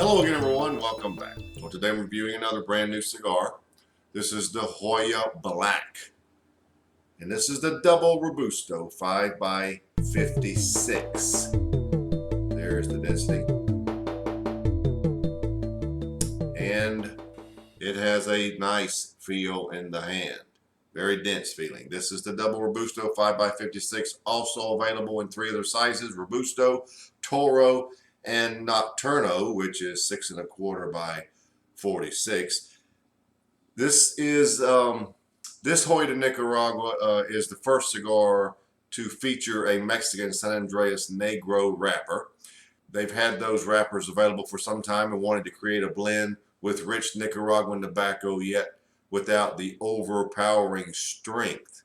Hello again, everyone. Welcome back. Well, today I'm reviewing another brand new cigar. This is the Joya Black. And this is the double Robusto 5x56. There's the density. And it has a nice feel in the hand. Very dense feeling. This is the double Robusto 5x56, also available in 3 other sizes: Robusto, Toro, and Nocturno, which is 6 1/4 by 46. This is this Joya de Nicaragua is the first cigar to feature a Mexican San Andreas Negro wrapper. They've had those wrappers available for some time and wanted to create a blend with rich Nicaraguan tobacco, yet without the overpowering strength.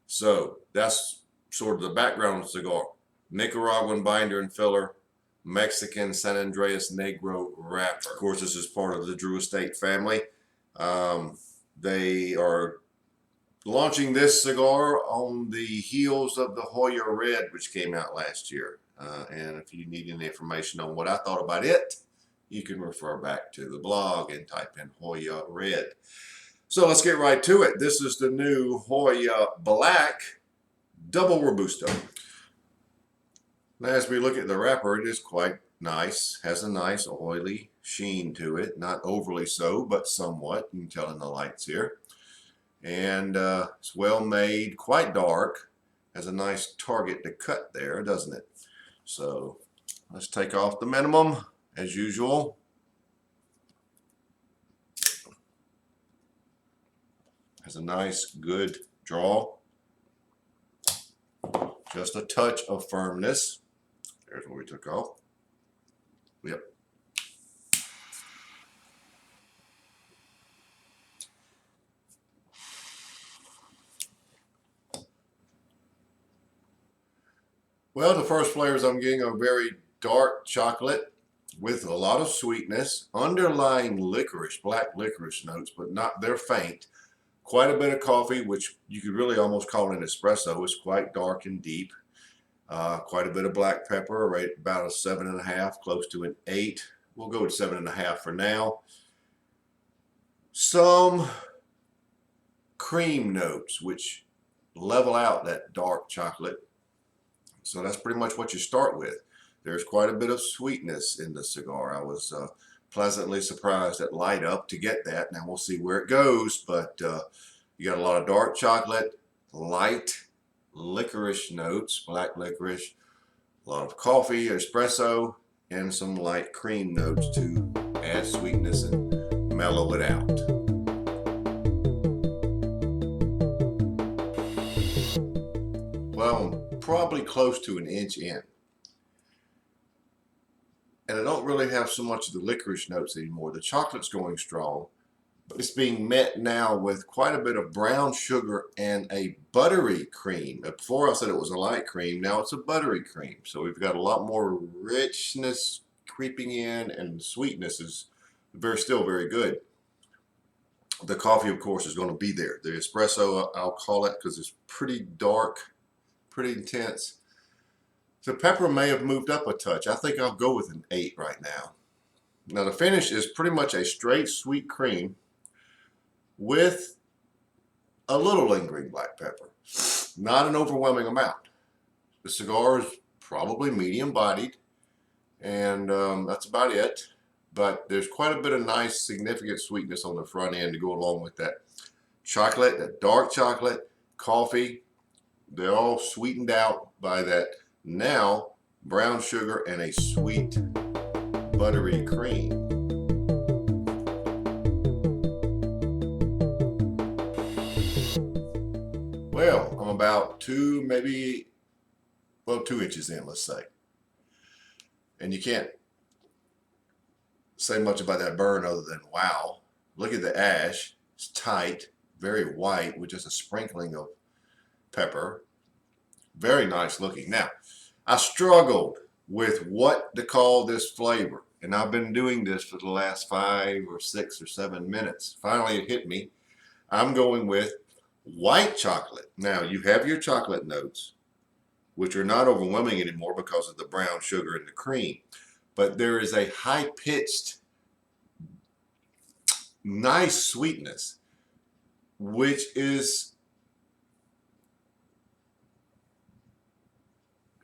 So that's sort of the background of the cigar. Nicaraguan binder and filler, Mexican San Andreas Negro wrapper. Of course, this is part of the Drew Estate family. They are launching this cigar on the heels of the Joya Red, which came out last year. And if you need any information on what I thought about it, you can refer back to the blog and type in Joya Red. So let's get right to it. This is the new Joya Black Double Robusto. Now, as we look at the wrapper, it is quite nice. Has a nice oily sheen to it. Not overly so, but somewhat. You can tell in the lights here. And it's well made, quite dark. Has a nice target to cut there, doesn't it? So let's take off the minimum, as usual. Has a nice, good draw. Just a touch of firmness. There's what we took off. Yep. Well, the first flavors I'm getting are very dark chocolate with a lot of sweetness, underlying licorice, black licorice notes, but not, they're faint. Quite a bit of coffee, which you could really almost call an espresso. It's quite dark and deep. Quite a bit of black pepper, right about a 7.5, close to an 8. We'll go with 7.5 for now. Some cream notes, which level out that dark chocolate. So that's pretty much what you start with. There's quite a bit of sweetness in the cigar. I was pleasantly surprised at light up to get that. Now we'll see where it goes, but you got a lot of dark chocolate, light licorice notes, black licorice, a lot of coffee, espresso, and some light cream notes to add sweetness and mellow it out. Well, I'm probably close to an inch in. And I don't really have so much of the licorice notes anymore. The chocolate's going strong, but it's being met now with quite a bit of brown sugar and a buttery cream. Before I said it was a light cream, now it's a buttery cream. So we've got a lot more richness creeping in, and sweetness is still very good. The coffee, of course, is going to be there. The espresso, I'll call it, because it's pretty dark, pretty intense. The pepper may have moved up a touch. I think I'll go with an 8 right now. Now the finish is pretty much a straight sweet cream with a little lingering black pepper. Not an overwhelming amount. The cigar is probably medium bodied, and that's about it. But there's quite a bit of nice significant sweetness on the front end to go along with that chocolate, that dark chocolate, coffee. They're all sweetened out by that now brown sugar and a sweet buttery cream. Well, I'm about 2 inches in, let's say. And you can't say much about that burn other than wow. Look at the ash. It's tight, very white, with just a sprinkling of pepper. Very nice looking. Now, I struggled with what to call this flavor, and I've been doing this for the last 5 or 6 or 7 minutes. Finally, it hit me. I'm going with white chocolate. Now, you have your chocolate notes, which are not overwhelming anymore because of the brown sugar and the cream. But there is a high-pitched nice sweetness, which is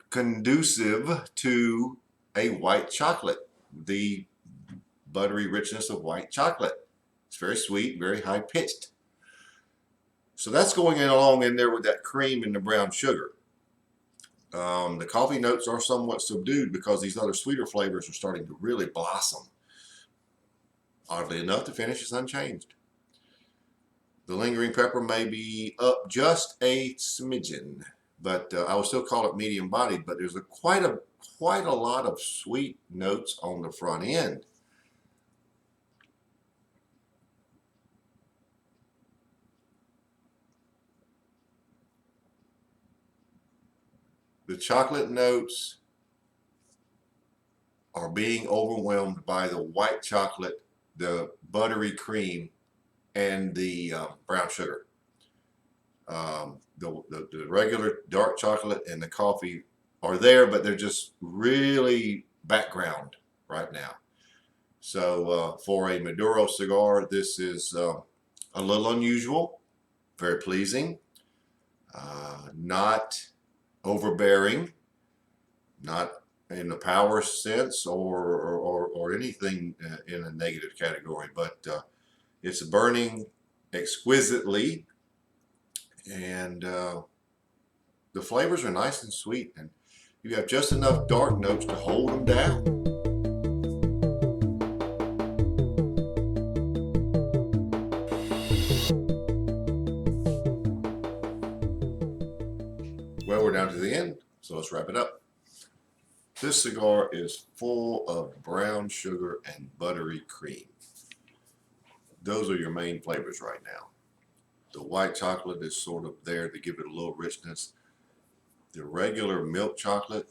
conducive to a white chocolate, the buttery richness of white chocolate. It's very sweet, very high pitched. So that's going along in there with that cream and the brown sugar. The coffee notes are somewhat subdued because these other sweeter flavors are starting to really blossom. Oddly enough, the finish is unchanged. The lingering pepper may be up just a smidgen, but I would still call it medium bodied, but there's quite a lot of sweet notes on the front end. The chocolate notes are being overwhelmed by the white chocolate, the buttery cream, and the brown sugar. The regular dark chocolate and the coffee are there, but they're just really background right now. So for a Maduro cigar, this is a little unusual, very pleasing, not overbearing, not in the power sense or anything in a negative category, but it's burning exquisitely, and the flavors are nice and sweet, and you have just enough dark notes to hold them down. Well, we're down to the end, so let's wrap it up. This cigar is full of brown sugar and buttery cream. Those are your main flavors right now. The white chocolate is sort of there to give it a little richness. The regular milk chocolate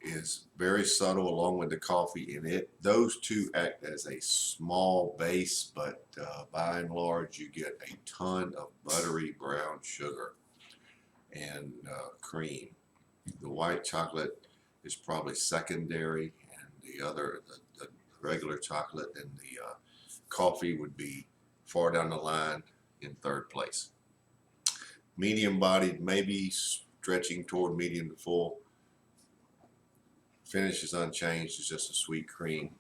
is very subtle along with the coffee in it. Those two act as a small base, but by and large you get a ton of buttery brown sugar and cream. The white chocolate is probably secondary, and the regular chocolate and the coffee would be far down the line in third place. Medium bodied, maybe stretching toward medium to full. Finish is unchanged, it's just a sweet cream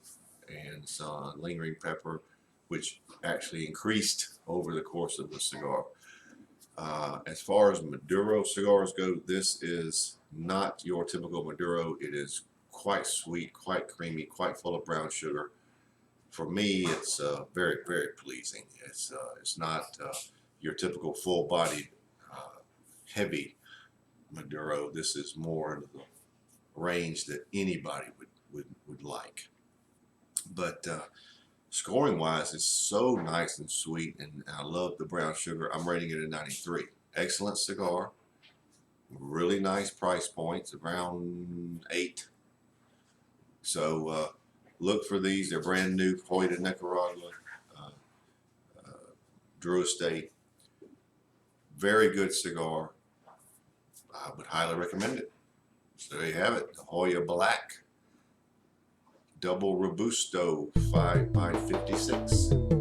and some lingering pepper, which actually increased over the course of the cigar. As far as Maduro cigars go, this is not your typical Maduro. It is quite sweet, quite creamy, quite full of brown sugar. For me, it's very, very pleasing. It's not your typical full-bodied, heavy Maduro. This is more in the range that anybody would like. But scoring-wise, it's so nice and sweet, and I love the brown sugar. I'm rating it a 93. Excellent cigar. Really nice price points, around 8. So look for these. They're brand new, Joya, Nicaragua, Drew Estate. Very good cigar. I would highly recommend it. So there you have it, the Joya Black Double Robusto 5x56.